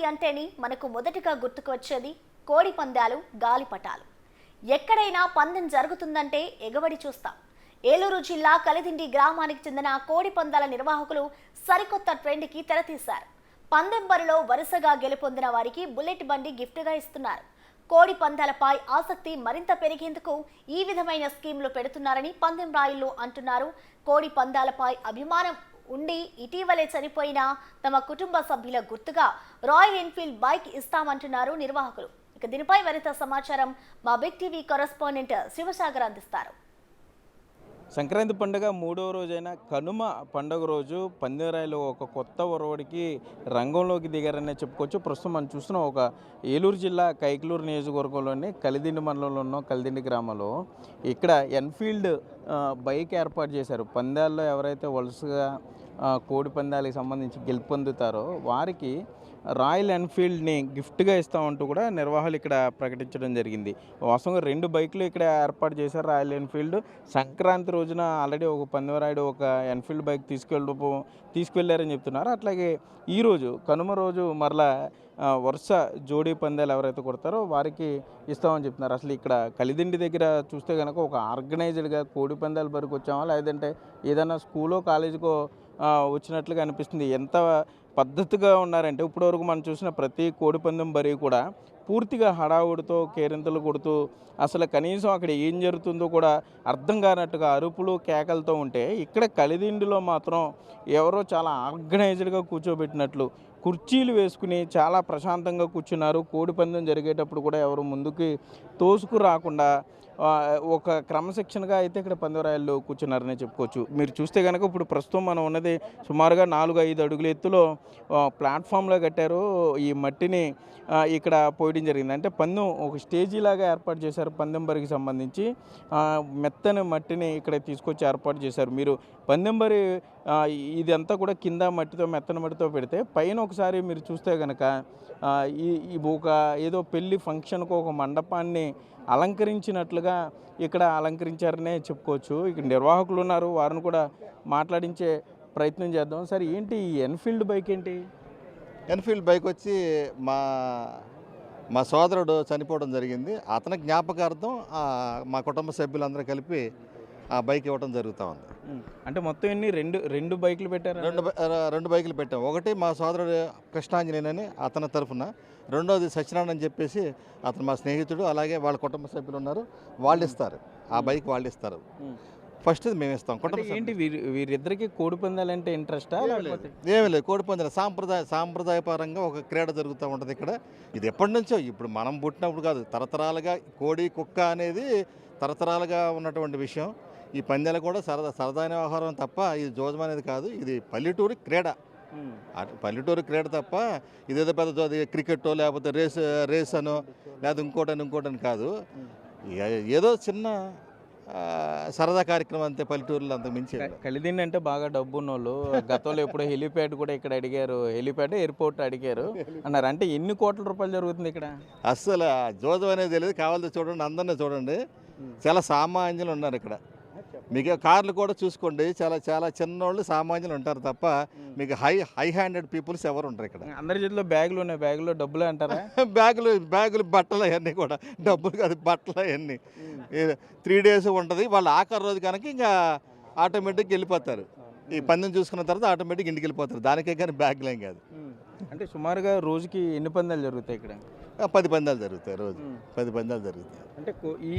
అంటేని మనకు మొదటగా గుర్తుకొచ్చేది కోడి పందాలు, గాలిపటాలు. ఎక్కడైనా పందెం జరుగుతుందంటే ఎగబడి చూస్తాం. ఏలూరు జిల్లా కలిదిండి గ్రామానికి చెందిన కోడి పందాల నిర్వాహకులు సరికొత్త ట్రెండ్కి తెరతీశారు. పందెం బరిలో వరుసగా గెలుపొందిన వారికి బుల్లెట్ బండి గిఫ్ట్గా ఇస్తున్నారు. కోడి పందాలపై ఆసక్తి మరింత పెరిగేందుకు ఈ విధమైన స్కీమ్లు పెడుతున్నారని పందెం రాయుళ్లు అంటున్నారు. కోడి పందాలపై అభిమానం ఉండి ఇటీవలే చనిపోయిన తమ కుటుంబ సభ్యుల గుర్తుగా రాయల్ ఎన్ఫీల్డ్ బైక్ ఇస్తామంటున్నారు నిర్వాహకులు. ఇక దీనిపై మరింత సమాచారం మా బిగ్ టీవీ కరెస్పాండెంట్ శివసాగర్ అందిస్తారు. సంక్రాంతి పండుగ మూడవ రోజైన కనుమ పండుగ రోజు పందెరాయిలో ఒక కొత్త ఒరవడికి రంగంలోకి దిగారనే చెప్పుకోవచ్చు. ప్రస్తుతం మనం చూస్తున్నాం ఒక ఏలూరు జిల్లా కైకలూరు నియోజకవర్గంలోని కలిదిండి మండలంలో ఉన్న కలిదిండి గ్రామంలో ఇక్కడ ఎన్ఫీల్డ్ బైక్ ఏర్పాటు చేశారు. పందాల్లో ఎవరైతే వరుసగా కోడి పందాలకు సంబంధించి గెలుపొందుతారో వారికి రాయల్ ఎన్ఫీల్డ్ని గిఫ్ట్గా ఇస్తామంటూ కూడా నిర్వాహకులు ఇక్కడ ప్రకటించడం జరిగింది. వాస్తవంగా 2 బైకులు ఇక్కడ ఏర్పాటు చేశారు రాయల్ ఎన్ఫీల్డ్. సంక్రాంతి రోజున ఆల్రెడీ ఒక పందెరాయుడు ఒక ఎన్ఫీల్డ్ బైక్ తీసుకువెళ్ళారని చెప్తున్నారు. అట్లాగే ఈరోజు కనుమ రోజు మరలా వరుస జోడీ పందాలు ఎవరైతే కొడతారో వారికి ఇస్తామని చెప్తున్నారు. అసలు ఇక్కడ కలిదిండి దగ్గర చూస్తే కనుక ఒక ఆర్గనైజ్డ్గా కోడి పందాలు బరికి వచ్చామా లేదంటే ఏదైనా స్కూలో కాలేజీకో వచ్చినట్లుగా అనిపిస్తుంది. ఎంత పద్ధతిగా ఉన్నారంటే ఇప్పటివరకు మనం చూసిన ప్రతి కోడిపందెం బరి కూడా పూర్తిగా హడావుడితో కేరింతలు కొడుతూ అసలు కనీసం అక్కడ ఏం జరుగుతుందో కూడా అర్థం కానట్టుగా అరుపులు కేకలతో ఉంటే ఇక్కడ కలిదిండిలో మాత్రం ఎవరో చాలా ఆర్గనైజ్డ్గా కూర్చోబెట్టినట్లు కుర్చీలు వేసుకుని చాలా ప్రశాంతంగా కూర్చున్నారు. కోడిపందెం జరిగేటప్పుడు కూడా ఎవరు ముందుకి తోసుకు రాకుండా ఒక క్రమశిక్షణగా అయితే ఇక్కడ పందెరాయిల్లో కూర్చున్నారనే చెప్పుకోవచ్చు. మీరు చూస్తే కనుక ఇప్పుడు ప్రస్తుతం మనం ఉన్నది సుమారుగా 4-5 అడుగుల ఎత్తులో ప్లాట్ఫామ్లో కట్టారు. ఈ మట్టిని ఇక్కడ పోయడం జరిగింది. అంటే పందెం ఒక స్టేజీలాగా ఏర్పాటు చేశారు. పందెం బరికి సంబంధించి మెత్తని మట్టిని ఇక్కడ తీసుకొచ్చి ఏర్పాటు చేశారు. మీరు పందెం బరి ఇదంతా కూడా కింద మట్టితో మెత్తని మట్టితో పెడితే పైన ఒకసారి మీరు చూస్తే కనుక ఈ ఒక ఏదో పెళ్లి ఫంక్షన్కు ఒక మండపాన్ని అలంకరించినట్లుగా ఇక్కడ అలంకరించారనే చెప్పుకోవచ్చు. ఇక్కడ నిర్వాహకులు ఉన్నారు, వారిని కూడా మాట్లాడించే ప్రయత్నం చేద్దాం. సరే, ఏంటి ఈ ఎన్ఫీల్డ్ బైక్ ఏంటి? ఎన్ఫీల్డ్ బైక్ వచ్చి మా సోదరుడు చనిపోవడం జరిగింది. అతని జ్ఞాపకార్థం మా కుటుంబ సభ్యులందరూ కలిపి ఆ బైక్ ఇవ్వడం జరుగుతూ ఉంది. అంటే మొత్తం ఎన్ని రెండు బైకులు పెట్టారు? రెండు బైకులు పెట్టాం. ఒకటి మా సోదరుడు కృష్ణాంజనేయుని అని అతని తరఫున, రెండోది సత్యనారాయణ అని చెప్పేసి అతను మా స్నేహితుడు, అలాగే వాళ్ళ కుటుంబ సభ్యులు ఉన్నారు, వాళ్ళు ఇస్తారు. ఆ బైక్ వాళ్ళు ఇస్తారు. ఫస్ట్ మేము ఇస్తాం. ఏంటి వీరిద్దరికి కోడి పందాలు అంటే ఇంట్రెస్టా? ఏమీ లేదు, కోడి పందాలు సాంప్రదాయపరంగా ఒక క్రీడ జరుగుతూ ఉంటుంది ఇక్కడ. ఇది ఎప్పటి నుంచో, ఇప్పుడు మనం పుట్టినప్పుడు కాదు, తరతరాలుగా కోడి కుక్క అనేది తరతరాలుగా ఉన్నటువంటి విషయం. ఈ పందాలు కూడా సరదాన వ్యవహారం తప్ప ఇది జోజం అనేది కాదు. ఇది పల్లెటూరు క్రీడ, పల్లెటూరు క్రీడ తప్ప ఇదేదో పెద్ద క్రికెట్టో లేకపోతే రేస్ అనో లేదా ఇంకోటని కాదు. ఏదో చిన్న సరదా కార్యక్రమం అంతే పల్లెటూరులో, అంత మించి. కలిదిండి అంటే బాగా డబ్బు ఉన్నోళ్ళు గతంలో ఎప్పుడో హెలిప్యాడ్ కూడా ఇక్కడ అడిగారు, హెలిప్యాడ్ ఎయిర్పోర్ట్ అడిగారు అన్నారు. అంటే ఎన్ని కోట్ల రూపాయలు జరుగుతుంది ఇక్కడ? అస్సలు జోజం అనేది తెలియదు. కావాలంటే చూడండి, అందరినీ చూడండి, చాలా సామాన్యులు ఉన్నారు ఇక్కడ. మీకు కార్లు కూడా చూసుకోండి, చాలా చాలా చిన్నోళ్ళు సామాన్యులు ఉంటారు తప్ప మీకు హై హ్యాండెడ్ పీపుల్స్ ఎవరు ఉంటారు ఇక్కడ. అందరి చేతిలో బ్యాగులు ఉన్నాయి, బ్యాగులో డబ్బులు అంటారా? బ్యాగులు బట్టలు అవన్నీ కూడా డబ్బులు కాదు, బట్టలు అవన్నీ. 3 days ఉంటుంది. వాళ్ళు ఆఖరి రోజు కనుక ఇంకా ఆటోమేటిక్గా వెళ్ళిపోతారు. ఈ పందెం చూసుకున్న తర్వాత ఆటోమేటిక్గా ఇంటికి వెళ్ళిపోతారు. దానికే కానీ బ్యాగులేం కాదు. అంటే సుమారుగా రోజుకి ఎన్ని పందాలు జరుగుతాయి ఇక్కడ? 10 పందాలు జరుగుతాయి రోజు, 10 పందాలు జరుగుతాయి. అంటే ఈ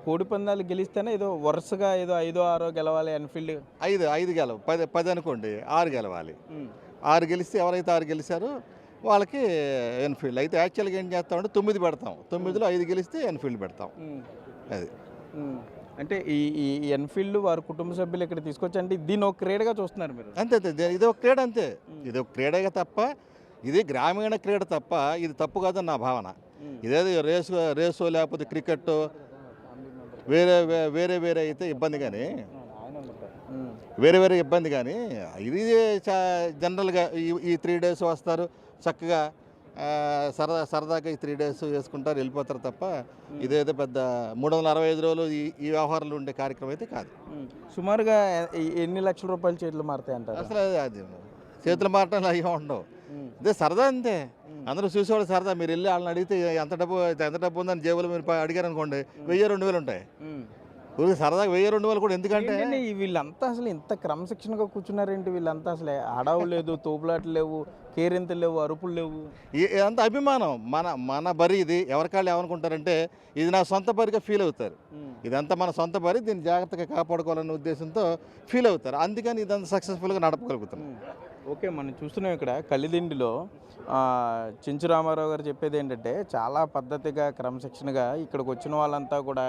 కోడి పందాలు గెలిస్తేనే ఏదో వరుసగా ఏదో 5-6 గెలవాలి ఎన్ఫీల్డ్? 5 గెలవు, 10 అనుకోండి, 6 గెలవాలి. 6 గెలిస్తే ఎవరైతే 6 గెలిచారో వాళ్ళకి ఎన్ఫీల్డ్. అయితే యాక్చువల్గా ఏం చేస్తామంటే 9 పెడతాం. 9లో 5 గెలిస్తే ఎన్ఫీల్డ్ పెడతాం. అది అంటే ఈ ఎన్ఫీల్డ్ వారి కుటుంబ సభ్యులు ఇక్కడ తీసుకొచ్చి అంటే దీన్ని ఒక క్రీడగా చూస్తున్నారు మీరు? అంతే, ఇది ఒక క్రీడ అంతే. ఇది ఒక క్రీడగా తప్ప, ఇది గ్రామీణ క్రీడ తప్ప ఇది తప్పు కాదని నా భావన. ఇదేదో రేసు లేకపోతే క్రికెట్ వేరే అయితే ఇబ్బంది, కానీ వేరే ఇబ్బంది, కానీ ఇది జనరల్గా ఈ 3 days వస్తారు చక్కగా సరదాగా ఈ 3 days వేసుకుంటారు, వెళ్ళిపోతారు తప్ప ఇదేదో పెద్ద 365 రోజులు ఈ వ్యవహారాలు ఉండే కార్యక్రమం అయితే కాదు. సుమారుగా ఎన్ని లక్షల రూపాయలు చేతులు మారుతాయి అంటారు? అసలు అది చేతులు మారటం అవి ఉండవు. అదే సరదా అంతే. అందరూ చూసేవాళ్ళు సరదా. మీరు వెళ్ళి వాళ్ళని అడిగితే ఎంత డబ్బు ఉందని జేబులో మీరు అడిగారు అనుకోండి, 1000-2000 ఉంటాయి. ఊరికి సరదాగా 1000-2000 కూడా. ఎందుకంటే ఏంటండి వీళ్ళంతా అసలు ఇంత క్రమశిక్షణగా కూర్చున్నారేంటి? వీళ్ళంతా అసలు అడవు లేదు, తోపులాట్లు లేవు, కేరింతలు లేవు, అరుపులు లేవు. ఇదంతా అభిమానం. మన బరి ఇది. ఎవరికాళ్ళు ఏమనుకుంటారంటే ఇది నా సొంత బరిగా ఫీల్ అవుతారు. ఇదంతా మన సొంత బరి, దీన్ని జాగ్రత్తగా కాపాడుకోవాలనే ఉద్దేశంతో ఫీల్ అవుతారు. అందుకని ఇదంతా సక్సెస్ఫుల్గా నడపగలుగుతున్నాం. ఓకే, మనం చూస్తున్నాం ఇక్కడ కలిదిండిలో చెంచు రామారావు గారు చెప్పేది ఏంటంటే చాలా పద్ధతిగా క్రమశిక్షణగా ఇక్కడికి వచ్చిన వాళ్ళంతా కూడా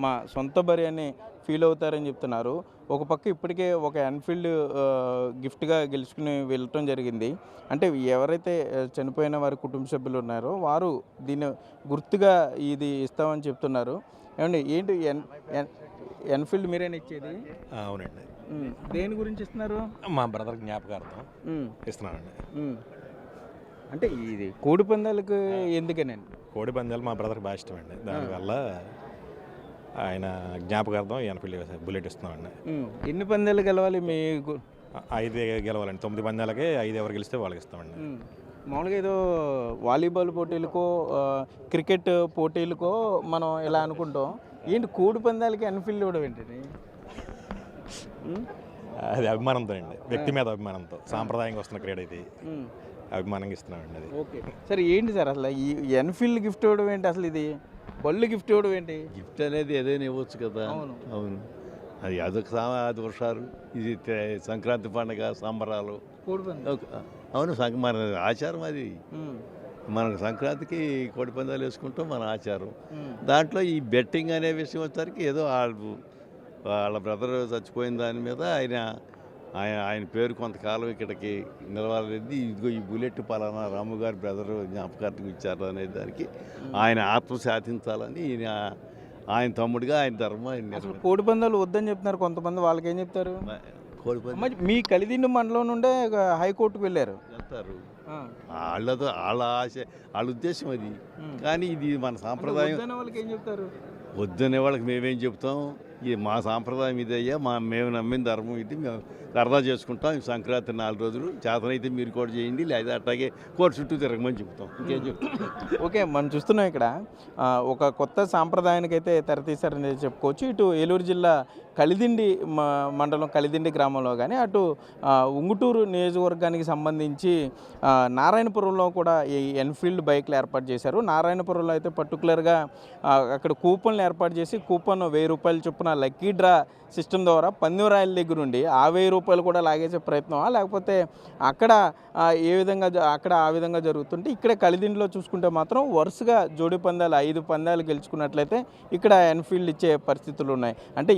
మా సొంత బరి అని ఫీల్ అవుతారని చెప్తున్నారు. ఒక పక్క ఇప్పటికే ఒక ఎన్ఫీల్డ్ గిఫ్ట్గా గెలుచుకుని వెళ్ళటం జరిగింది. అంటే ఎవరైతే చనిపోయిన వారి కుటుంబ సభ్యులు ఉన్నారో వారు దీన్ని గుర్తుగా ఇది ఇస్తామని చెప్తున్నారు. ఏమండి ఏంటి ఎన్ఫీల్డ్ మీరేనా ఇచ్చేది? అవునండి. దేని గురించి ఇస్తున్నారు? మా బ్రదర్ జ్ఞాపకార్థం ఇస్తున్నానండి. అంటే ఇది కోడి పందాలకు ఎందుకనండి? కోడి పందాలు మా బ్రదర్కి బాగా ఇష్టం అండి. దానివల్ల ఆయన జ్ఞాపకార్థం ఎన్ఫీల్డ్ బుల్లెట్ ఇస్తున్నామండి. ఎన్ని పందాలు గెలవాలి మీకు? 5 గెలవాలండి. 9 పందాలకి 5 ఎవరు గెలిస్తే వాళ్ళకి ఇస్తామండి. మామూలుగా ఏదో వాలీబాల్ పోటీలకో క్రికెట్ పోటీలకో మనం ఇలా అనుకుంటాం. ఏంటి కోడి పందాలకి ఎన్ఫీల్డ్ ఇవ్వడం ఏంటండి? అది అభిమానంతో అండి, వ్యక్తి మీద అభిమానంతో. సాంప్రదాయంగా వస్తున్న క్రీడ ఇది, అభిమానంగా ఇస్తున్నామండి అది. ఓకే సరే, ఏంటి సార్ అసలు ఈ ఎన్ఫీల్డ్ గిఫ్ట్ ఇవ్వడం ఏంటి? అసలు ఇది బళ్ళు గిఫ్ట్ ఇవ్వడం ఏంటి? గిఫ్ట్ అనేది ఏదైనా ఇవ్వచ్చు కదా. అవును, అది అదొక అది వర్షాలు, ఇది సంక్రాంతి పండుగ సంబరాలు. అవును, మన ఆచారం అది. మనకు సంక్రాంతికి కోడి పందాలు వేసుకుంటాం, మన ఆచారం. దాంట్లో ఈ బెట్టింగ్ అనే విషయం వచ్చేసరికి ఏదో వాళ్ళ బ్రదర్ చచ్చిపోయిన దాని మీద ఆయన పేరు కొంతకాలం ఇక్కడికి నిలవాలనేది. ఇదిగో ఈ బుల్లెట్ పలానా రాము గారి బ్రదరు జ్ఞాపకార్థం ఇచ్చారు అనే దానికి ఆయన ఆత్మ శాంతించాలని ఆయన తమ్ముడిగా ఆయన ధర్మం. కోడి పందాలు వద్దని చెప్తున్నారు కొంతమంది, వాళ్ళకి ఏం చెప్తారు? కోడి పందాలు మీ కలిదిండి మండలం నుండే హైకోర్టుకు వెళ్ళారు. వెళ్తారు, వాళ్ళ ఆశ, వాళ్ళ ఉద్దేశం అది. కానీ ఇది మన సాంప్రదాయం. వాళ్ళకి ఏం చెప్తారు? వద్దనే వాళ్ళకి మేమేం చెప్తాం? ఇది మా సాంప్రదాయం ఇదయ్యా, మేము నమ్మిన ధర్మం ఇది, మేము సరదా చేసుకుంటాం. ఈ సంక్రాంతి 4 రోజులు చేతనైతే మీరు కూడా చేయండి, లేదా అట్లాగే కోర్టు చుట్టూ తిరగమని చెప్తాం. ఇంకేం చెప్తాం? ఓకే, మనం చూస్తున్నాం ఇక్కడ ఒక కొత్త సాంప్రదాయానికి అయితే తెరతీశారని చెప్పుకోవచ్చు. ఇటు ఏలూరు జిల్లా కలిదిండి మండలం కలిదిండి గ్రామంలో కానీ, అటు ఉంగుటూరు నియోజకవర్గానికి సంబంధించి నారాయణపురంలో కూడా ఈ ఎన్ఫీల్డ్ బైక్లు ఏర్పాటు చేశారు. నారాయణపురంలో అయితే పర్టికులర్గా అక్కడ కూపన్లు ఏర్పాటు చేసి కూపన్ 1000 రూపాయల చొప్పున లక్కీ డ్రా సిస్టమ్ ద్వారా పందెంరాయల దగ్గర నుండి ఆ 1000 రూపాయలు కూడా లాగేసే ప్రయత్నం, లేకపోతే అక్కడ ఆ విధంగా జరుగుతుంటే, ఇక్కడ కలిదిండిలో చూసుకుంటే మాత్రం వరుసగా జోడి పందాలు 5 పందాలు గెలుచుకున్నట్లయితే ఇక్కడ ఎన్ఫీల్డ్ ఇచ్చే పరిస్థితులు ఉన్నాయి. అంటే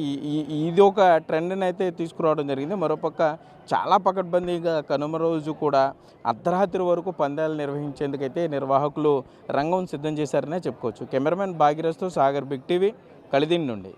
ఇది ఒక ట్రెండ్ని అయితే తీసుకురావడం జరిగింది. మరోపక్క చాలా పకడ్బందీగా కనుమ రోజు కూడా అర్ధరాత్రి వరకు పందాలు నిర్వహించేందుకైతే నిర్వాహకులు రంగం సిద్ధం చేశారనే చెప్పుకోవచ్చు. కెమెరామెన్ భాగీరథ్తో సాగర్, బిగ్ టీవీ, కలిదిండి నుండి.